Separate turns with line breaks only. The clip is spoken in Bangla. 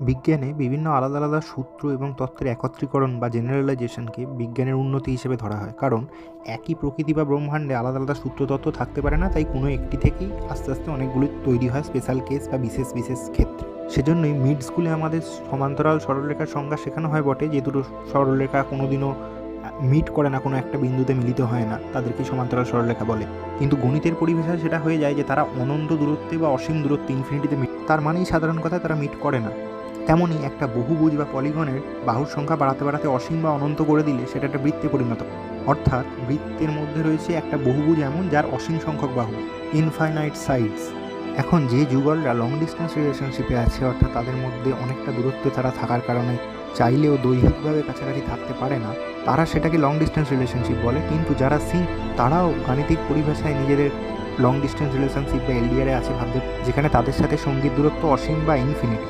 বিজ্ঞানে বিভিন্ন আলাদা আলাদা সূত্র এবং তত্ত্বের একত্রীকরণ বা জেনারেলাইজেশনকে বিজ্ঞানের উন্নতি হিসেবে ধরা হয়, কারণ একই প্রকৃতি বা ব্রহ্মাণ্ডে আলাদা আলাদা সূত্র তত্ত্ব থাকতে পারে না, তাই কোনো একটি থেকেই আস্তে আস্তে অনেকগুলি তৈরি হয় স্পেশাল কেস বা বিশেষ বিশেষ ক্ষেত্রে। সেজন্যই মিড স্কুলে আমাদের সমান্তরাল সরলরেখার সংজ্ঞা শেখানো হয় বটে, যে দুটো সরলরেখা কোনোদিনও মিট করে না, কোনো একটা বিন্দুতে মিলিত হয় না, তাদেরকে সমান্তরাল সরলরেখা বলে। কিন্তু গণিতের পরিভাষায় সেটা হয়ে যায় যে তারা অনন্ত দূরত্বে বা অসীম দূরত্বে ইনফিনিটিতে মিট, তার মানেই সাধারণ কথায় তারা মিট করে না। তেমনই একটা বহুভুজ বা পলিগনের বাহুর সংখ্যা বাড়াতে বাড়াতে অসীম বা অনন্ত করে দিলে সেটা একটা বৃত্তে পরিণত হয়। অর্থাৎ বৃত্তের মধ্যে রয়েছে একটা বহুভুজ এমন যার অসীম সংখ্যক বাহু, ইনফাইনাইট সাইডস। এখন যে যুগলরা লং ডিস্টেন্স রিলেশনশিপে আছে, অর্থাৎ তাদের মধ্যে অনেকটা দূরত্বে তারা থাকার কারণে চাইলেও দৈহিকভাবে কাছাকাছি থাকতে পারে না, তারা সেটাকে লং ডিস্টেন্স রিলেশনশিপ বলে। কিন্তু যারা সিঙ্ক, তারাও গাণিতিক পরিভাষায় নিজেদের লং ডিস্টেন্স রিলেশনশিপ বা এলডিআরে আছে ভাবতে, যেখানে তাদের সাথে সঙ্গীত দূরত্ব অসীম বা ইনফিনিটি।